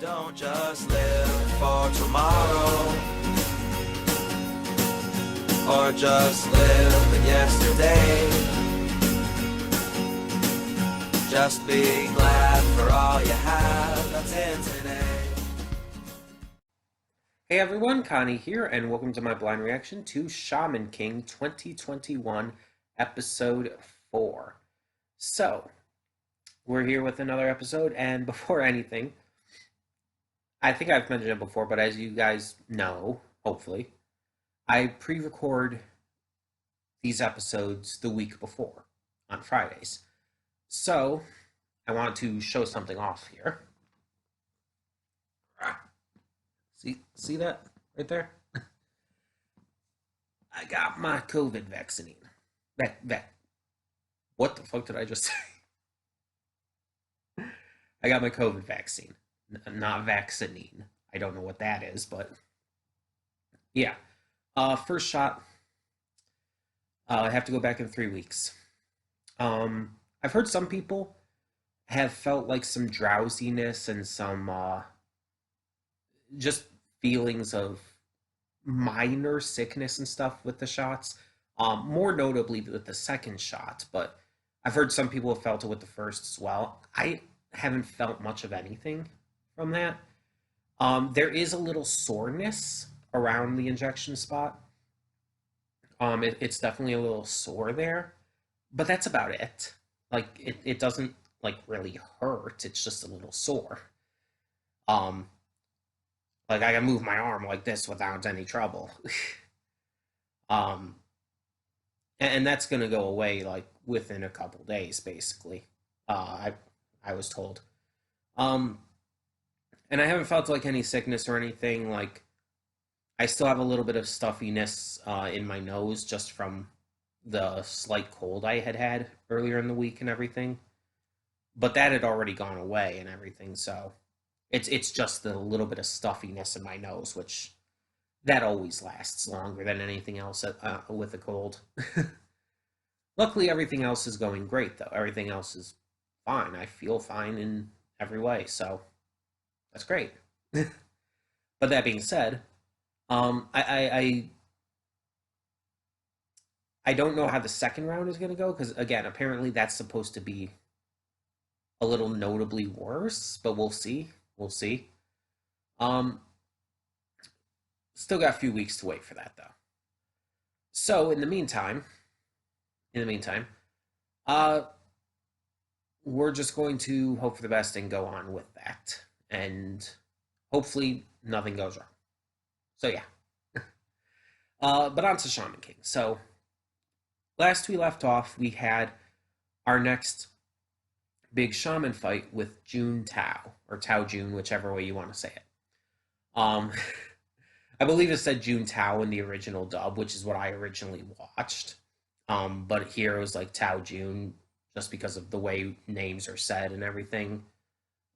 Don't just live for tomorrow, or just live in yesterday. Just be glad for all you have that's in today. Hey everyone, Connie here, and welcome to my blind reaction to Shaman King 2021, Episode 4. So, we're here with another episode, and before anything, I think I've mentioned it before, but as you guys know, hopefully, I pre-record these episodes the week before, on Fridays. So, I want to show something off here. See that right there? I got my COVID vaccine. What the fuck did I just say? I got my COVID vaccine, not vaccine. I don't know what that is, but yeah. First shot. I have to go back in 3 weeks. I've heard some people have felt like some drowsiness and some just feelings of minor sickness and stuff with the shots. More notably with the second shot, but I've heard some people have felt it with the first as well. I haven't felt much of anything from that. There is a little soreness around the injection spot. It's definitely a little sore there, but that's about it. Like it doesn't like really hurt. It's just a little sore. Um, like I can move my arm like this without any trouble. um, and that's gonna go away like within a couple days, basically. I was told. Um, and I haven't felt like any sickness or anything. Like I still have a little bit of stuffiness in my nose just from the slight cold I had earlier in the week and everything. But that had already gone away and everything, so it's just a little bit of stuffiness in my nose, which that always lasts longer than anything else with a cold. Luckily, everything else is going great, though. Everything else is fine. I feel fine in every way, so that's great. But that being said, I don't know how the second round is going to go because again, apparently that's supposed to be a little notably worse, but we'll see. We'll see. Um, Still got a few weeks to wait for that though. So in the meantime, uh, we're just going to hope for the best and go on with that, and hopefully nothing goes wrong. So yeah. But on to Shaman King. So last we left off, we had our next big shaman fight with June Tao, or Tao June, whichever way you want to say it. Um, I believe it said June Tao in the original dub, which is what I originally watched. But here it was like Tao June, just because of the way names are said and everything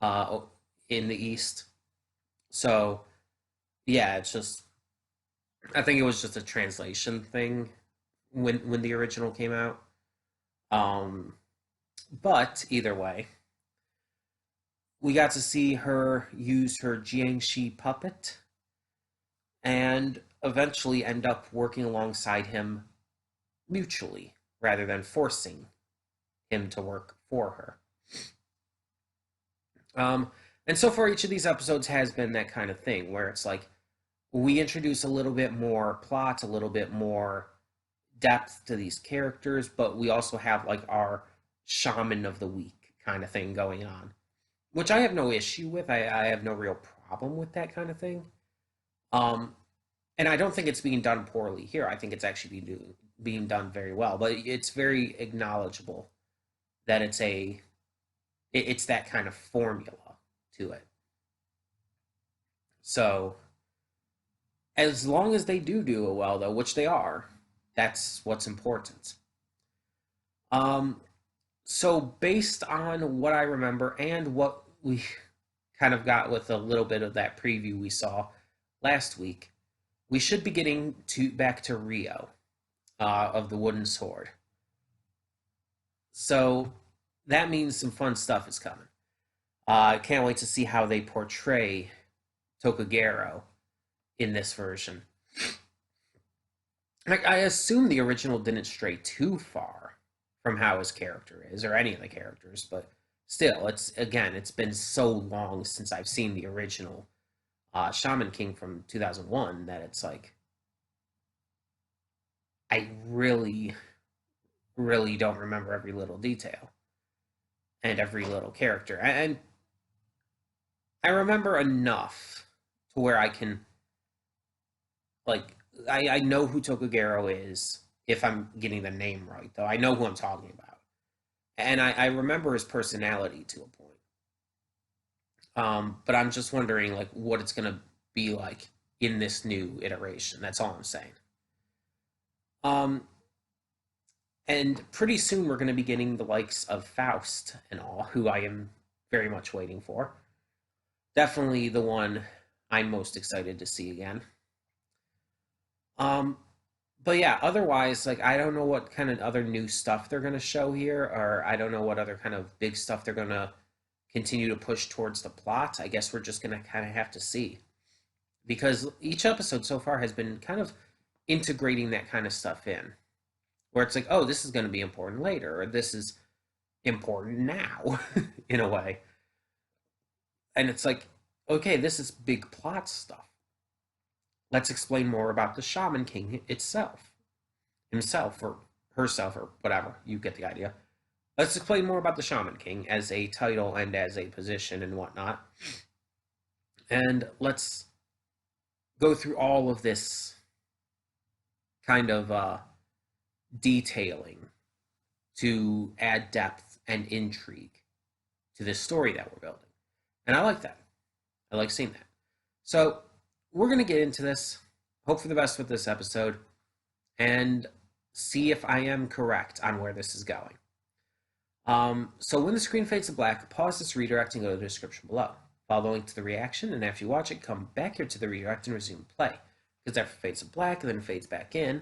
in the East. So, yeah, it's just, I think it was just a translation thing when the original came out. Um, but either way, we got to see her use her Jiangxi puppet and eventually end up working alongside him mutually rather than forcing him to work for her. And so far, each of these episodes has been that kind of thing where it's like we introduce a little bit more plot, a little bit more depth to these characters, but we also have like our shaman of the week kind of thing going on, which I have no issue with. I have no real problem with that kind of thing. Um, and I don't think it's being done poorly here. I think it's actually being done very well, but it's very acknowledgeable that it's that kind of formula to it. So as long as they do it well, though, which they are, that's what's important. Um, so based on what I remember and what we kind of got with a little bit of that preview we saw last week, we should be getting back to Rio of the Wooden Sword. So that means some fun stuff is coming. I can't wait to see how they portray Tokugero in this version. Like, I assume the original didn't stray too far from how his character is, or any of the characters, but still, it's been so long since I've seen the original Shaman King from 2001 that it's like I really, really don't remember every little detail and every little character, and I remember enough to where I can like I know who Tokugero is if I'm getting the name right, though. I know who I'm talking about. And I remember his personality to a point. But I'm just wondering like what it's gonna be like in this new iteration. That's all I'm saying. Um, and pretty soon we're gonna be getting the likes of Faust and all, who I am very much waiting for. Definitely the one I'm most excited to see again. Um, but yeah, otherwise, like I don't know what kind of other new stuff they're gonna show here, or I don't know what other kind of big stuff they're gonna continue to push towards the plot. I guess we're just gonna kind of have to see because each episode so far has been kind of integrating that kind of stuff in, where it's like, oh, this is gonna be important later, or this is important now, in a way, and it's like, okay, this is big plot stuff. Let's explain more about the Shaman King itself, himself or herself or whatever. You get the idea. Let's explain more about the Shaman King as a title and as a position and whatnot. And let's go through all of this kind of detailing to add depth and intrigue to this story that we're building. And I like that. I like seeing that. So we're going to get into this. Hope for the best with this episode and see if I am correct on where this is going. So when the screen fades to black, pause this redirect and go to the description below. Follow the link to the reaction, and after you watch it, come back here to the redirect and resume play. Because after it fades to black and then fades back in,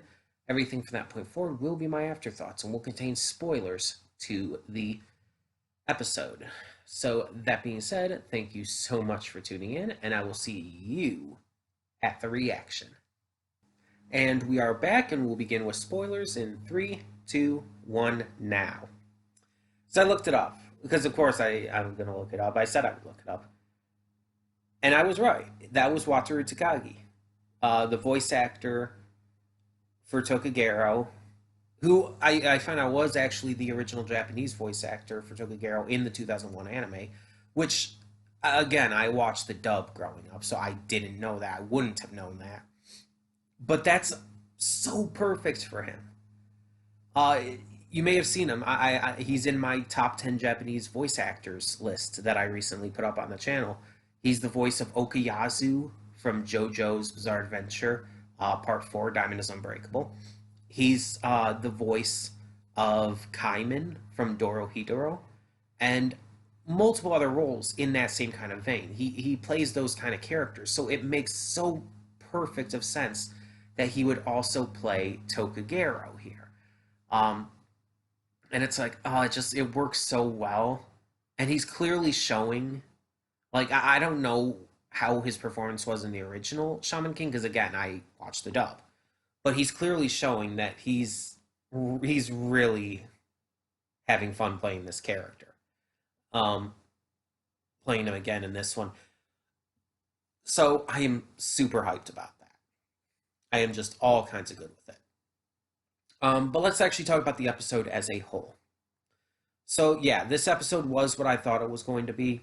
everything from that point forward will be my afterthoughts and will contain spoilers to the episode. So that being said, thank you so much for tuning in, and I will see you at the reaction. And we are back, and we'll begin with spoilers in 3, 2, 1, now. So I looked it up, because of course I'm going to look it up. I said I would look it up. And I was right. That was Wataru Takagi, the voice actor for Tokugero, who I found out was actually the original Japanese voice actor for Tokugero in the 2001 anime, which, again, I watched the dub growing up, so I didn't know that. I wouldn't have known that. But that's so perfect for him. You may have seen him. He's in my top 10 Japanese voice actors list that I recently put up on the channel. He's the voice of Okuyasu from JoJo's Bizarre Adventure, Part 4, Diamond is Unbreakable. He's the voice of Kaiman from Dorohedoro, and multiple other roles in that same kind of vein. He plays those kind of characters, so it makes so perfect of sense that he would also play Tokugero here. And it's like, oh, it works so well. And he's clearly showing, like, I don't know how his performance was in the original Shaman King, because again, I watched the dub. But he's clearly showing that he's really having fun playing this character. Playing him again in this one. So I am super hyped about that. I am just all kinds of good with it. But let's actually talk about the episode as a whole. So yeah, this episode was what I thought it was going to be.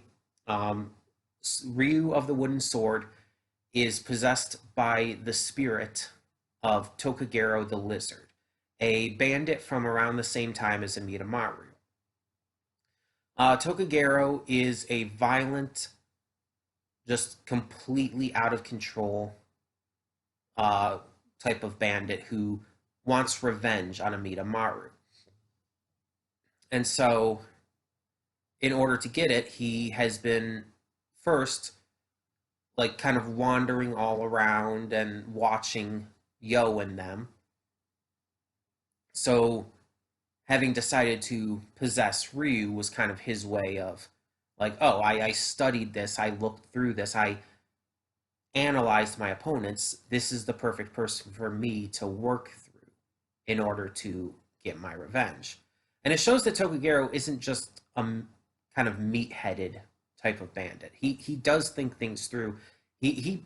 Ryu of the Wooden Sword is possessed by the spirit of Tokugero the Lizard, a bandit from around the same time as Amida Maru. Tokugero is a violent, just completely out of control type of bandit who wants revenge on Amida Maru. And so, in order to get it, he has been first, like, kind of wandering all around and watching Yo and them. So, having decided to possess Ryu was kind of his way of Like, oh, I studied this, I looked through this, I analyzed my opponents. This is the perfect person for me to work through in order to get my revenge. And it shows that Tokugero isn't just a kind of meat-headed type of bandit. He does think things through. He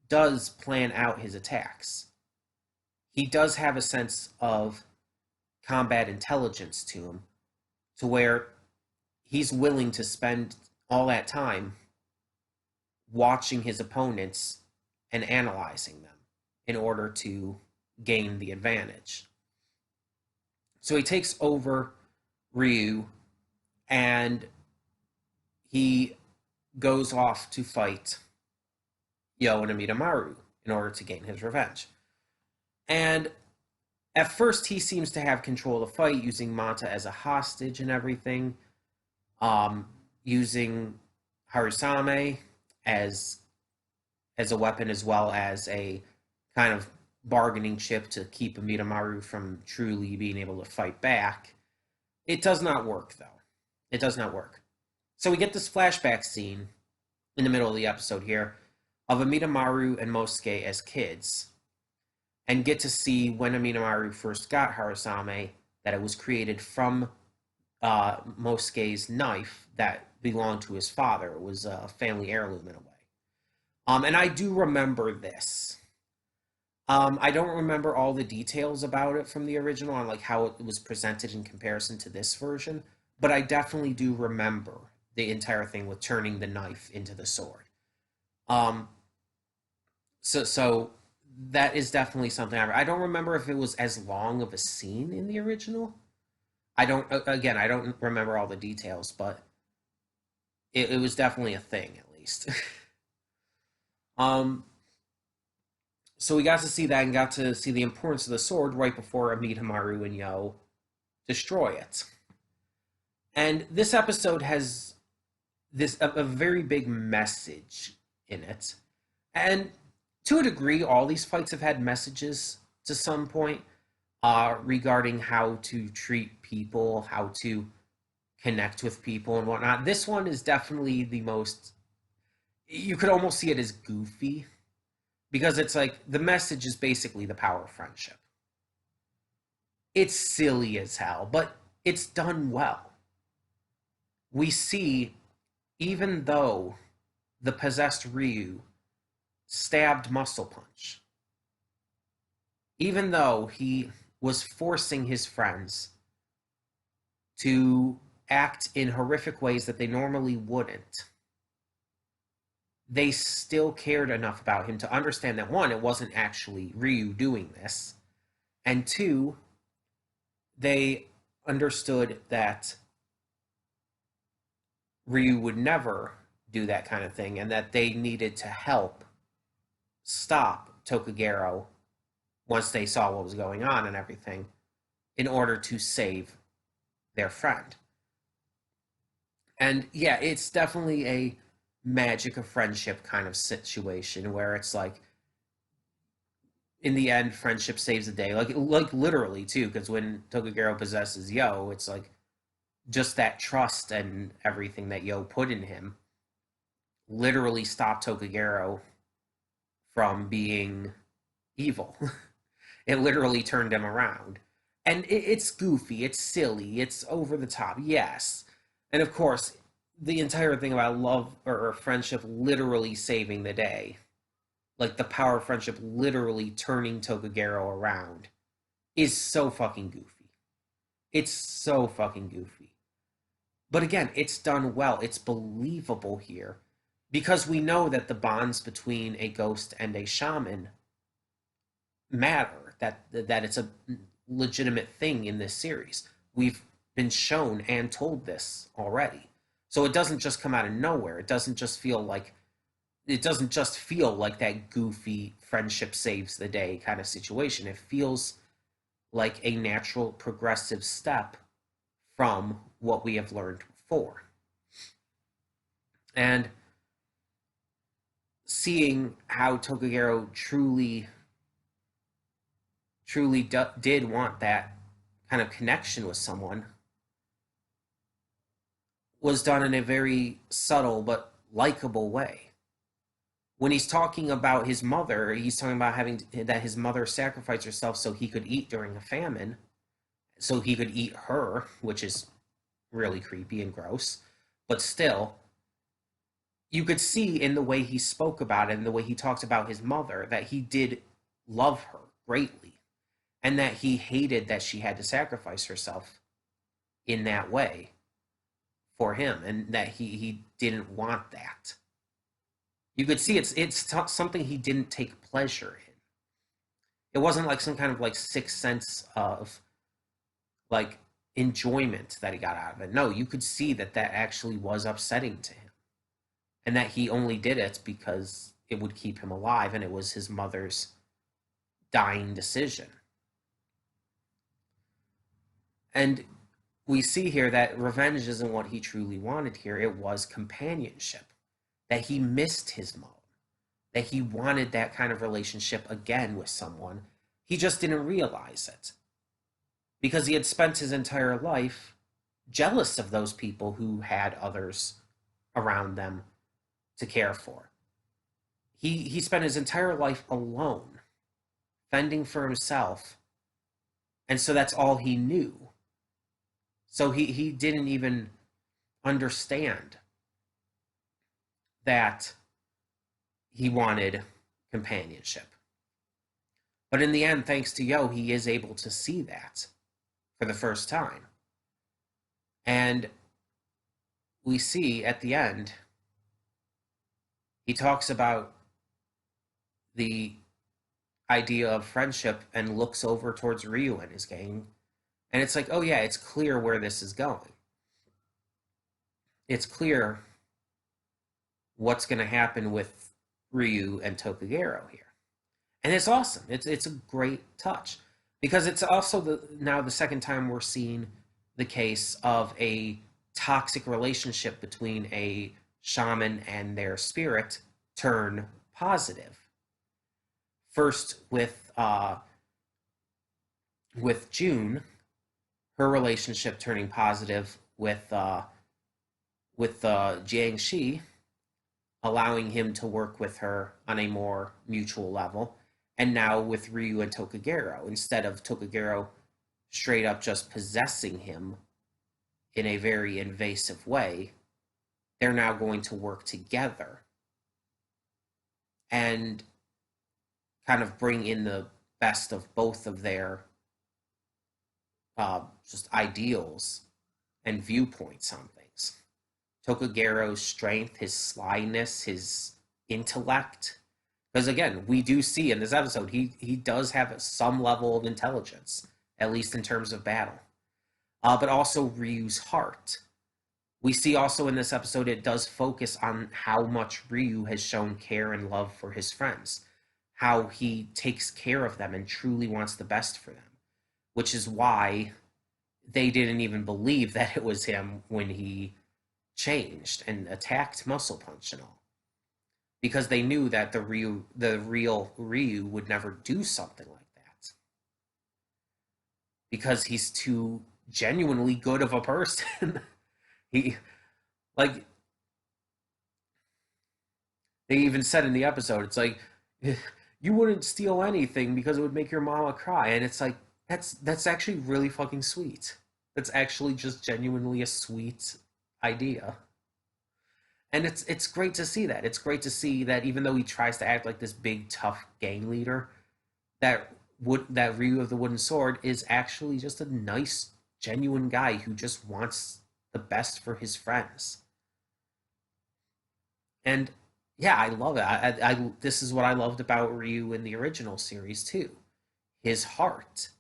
does plan out his attacks. He does have a sense of combat intelligence to him, to where he's willing to spend all that time watching his opponents and analyzing them in order to gain the advantage. So he takes over Ryu and he goes off to fight Yo and Amidamaru in order to gain his revenge. And at first, he seems to have control of the fight, using Manta as a hostage and everything, using Harusame as a weapon, as well as a kind of bargaining chip to keep Amidamaru from truly being able to fight back. It does not work, though. It does not work. So we get this flashback scene in the middle of the episode here of Amidamaru and Mosuke as kids, and get to see when Amidamaru first got Harusame, that it was created from Mosuke's knife that belonged to his father. It was a family heirloom in a way. And I do remember this. I don't remember all the details about it from the original on like how it was presented in comparison to this version, but I definitely do remember the entire thing with turning the knife into the sword. Um, so that is definitely something I don't remember if it was as long of a scene in the original. I don't remember all the details, but it was definitely a thing at least. um, so we got to see that and got to see the importance of the sword right before Amidamaru and Yo destroy it. And this episode has a very big message in it. And to a degree, all these fights have had messages to some point regarding how to treat people, how to connect with people and whatnot. This one is definitely the most, you could almost see it as goofy, because it's like the message is basically the power of friendship. It's silly as hell, but it's done well. We see, even though the possessed Ryu stabbed Muscle Punch, even though he was forcing his friends to act in horrific ways that they normally wouldn't, they still cared enough about him to understand that, one, it wasn't actually Ryu doing this, and two, they understood that Ryu would never do that kind of thing, and that they needed to help stop Tokugero once they saw what was going on and everything, in order to save their friend. And yeah, it's definitely a magic of friendship kind of situation where it's like, in the end, friendship saves the day. Like literally too, because when Tokugero possesses Yo, it's like just that trust and everything that Yo put in him literally stopped Tokugero from being evil. It literally turned him around. And it's goofy, it's silly, it's over the top, yes. And of course, the entire thing about love or friendship literally saving the day, like the power of friendship literally turning Tokugero around, is so fucking goofy. It's so fucking goofy. But again, it's done well. It's believable here, because we know that the bonds between a ghost and a shaman matter, that it's a legitimate thing in this series. We've been shown and told this already. So it doesn't just come out of nowhere. It doesn't just feel like that goofy friendship saves the day kind of situation. It feels like a natural progressive step from what we have learned before. And seeing how Tokugero truly did want that kind of connection with someone was done in a very subtle but likable way. When he's talking about his mother, he's talking about having that his mother sacrificed herself so he could eat during a famine, so he could eat her, which is really creepy and gross. But still, you could see in the way he spoke about it and the way he talked about his mother that he did love her greatly and that he hated that she had to sacrifice herself in that way for him and that he didn't want that. You could see something he didn't take pleasure in. It wasn't like some kind of like sixth sense of like enjoyment that he got out of it. No, you could see that that actually was upsetting to him and that he only did it because it would keep him alive and it was his mother's dying decision. And we see here that revenge isn't what he truly wanted here. It was companionship, that he missed his mom, that he wanted that kind of relationship again with someone. He just didn't realize it because he had spent his entire life jealous of those people who had others around them to care for. He spent his entire life alone, fending for himself, and so that's all he knew. So he didn't even understand that he wanted companionship. But in the end, thanks to Yo, he is able to see that for the first time. And we see at the end, he talks about the idea of friendship and looks over towards Ryu and his gang. And it's like, oh yeah, it's clear where this is going. It's clear what's going to happen with Ryu and Tokugero here. And it's awesome. It's a great touch because it's also now the second time we're seeing the case of a toxic relationship between a shaman and their spirit turn positive. First with June, her relationship turning positive with Jiangxi, allowing him to work with her on a more mutual level, and now with Ryu and Tokugero, instead of Tokugero straight up just possessing him in a very invasive way, they're now going to work together and kind of bring in the best of both of their just ideals and viewpoints on things. Tokugero's strength, his slyness, his intellect. Because again, we do see in this episode, he does have some level of intelligence, at least in terms of battle. But also Ryu's heart. We see also in this episode, it does focus on how much Ryu has shown care and love for his friends. How he takes care of them and truly wants the best for them. Which is why they didn't even believe that it was him when he changed and attacked Muscle Punch and all. Because they knew that the real Ryu would never do something like that. Because he's too genuinely good of a person. He, like, they even said in the episode, it's like, you wouldn't steal anything because it would make your mama cry. And it's like, that's actually really fucking sweet. That's actually just genuinely a sweet idea. And it's great to see that. It's great to see that even though he tries to act like this big tough gang leader, that Ryu of the Wooden Sword is actually just a nice, genuine guy who just wants the best for his friends. And yeah, I love it. This is what I loved about Ryu in the original series too. His heart.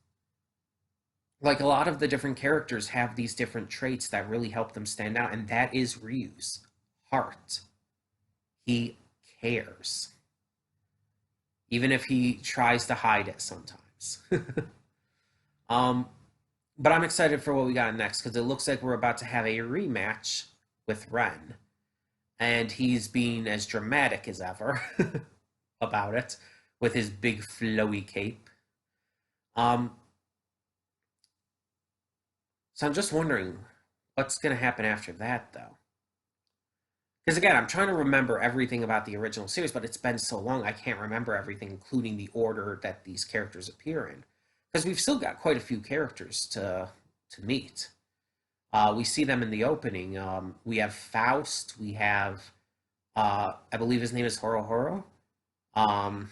Like a lot of the different characters have these different traits that really help them stand out, and that is Ryu's heart. He cares. Even if he tries to hide it sometimes. But I'm excited for what we got next, because it looks like we're about to have a rematch with Ren. And he's being as dramatic as ever about it, with his big flowy cape. So I'm just wondering what's going to happen after that, though. Because again, I'm trying to remember everything about the original series, but it's been so long I can't remember everything, including the order that these characters appear in. Because we've still got quite a few characters to meet. We see them in the opening. We have Faust. We have, I believe his name is Horo Horo. Um,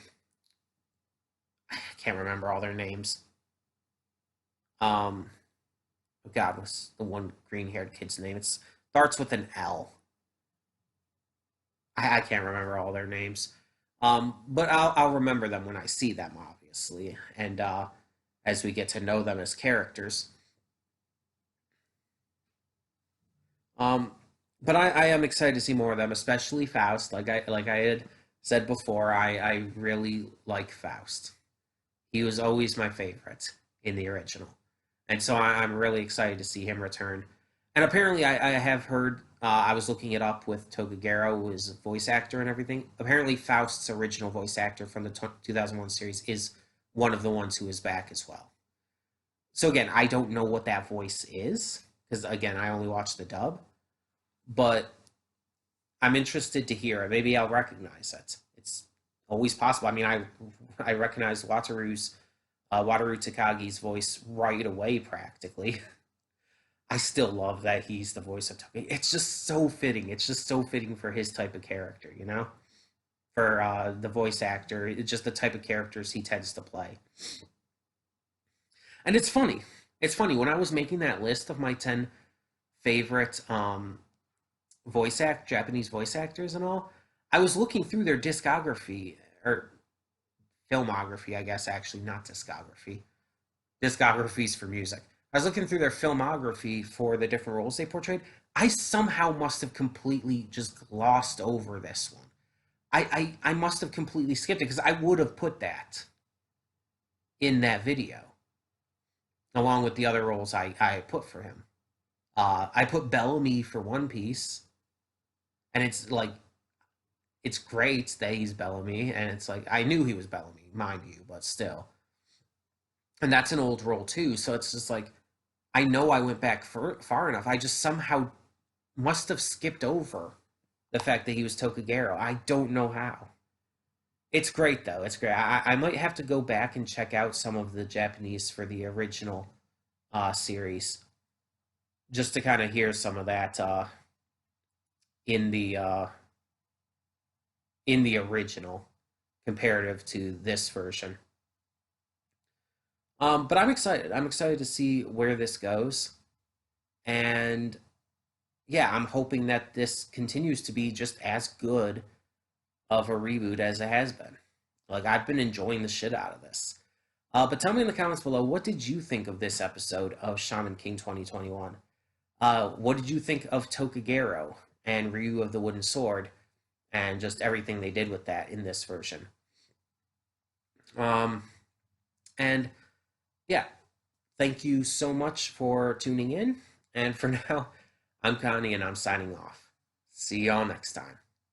I can't remember all their names. Um, God, what's the one green-haired kid's name? It starts with an L. I can't remember all their names. But I'll remember them when I see them, obviously, and as we get to know them as characters. Um, but I am excited to see more of them, especially Faust. Like I had said before, I really like Faust. He was always my favorite in the original, and so I'm really excited to see him return. And apparently, I have heard. I was looking it up with Togagero, who is a voice actor and everything. Apparently, Faust's original voice actor from the 2001 series is one of the ones who is back as well. So again, I don't know what that voice is because again, I only watched the dub, but I'm interested to hear it. Maybe I'll recognize it. It's always possible. I mean, I recognize Wataru Takagi's voice right away, practically. I still love that he's the voice of Takagi. It's just so fitting. It's just so fitting for his type of character, you know? For the voice actor, it's just the type of characters he tends to play. And it's funny. It's funny when I was making that list of my 10 favorite Japanese voice actors and all. I was looking through their discography or filmography, I guess actually, not discography. Discographies for music. I was looking through their filmography for the different roles they portrayed. I somehow must have completely just glossed over this one. I must have completely skipped it because I would have put that in that video along with the other roles I put for him. I put Bellamy for One Piece, and it's like it's great that he's Bellamy, and it's like I knew he was Bellamy, mind you, but still. And that's an old role too, so it's just like I know I went back far enough. I just somehow must have skipped over the fact that he was Tokagero. I don't know how. It's great though. It's great. I might have to go back and check out some of the Japanese for the original series just to kind of hear some of that in the uh, in the original comparative to this version. But I'm excited. I'm excited to see where this goes, and yeah, I'm hoping that this continues to be just as good of a reboot as it has been. Like I've been enjoying the shit out of this. But tell me in the comments below, what did you think of this episode of Shaman King 2021? What did you think of Tokagero and Ryu of the Wooden Sword and just everything they did with that in this version? Um, and yeah, thank you so much for tuning in. And for now, I'm Connie and I'm signing off. See y'all next time.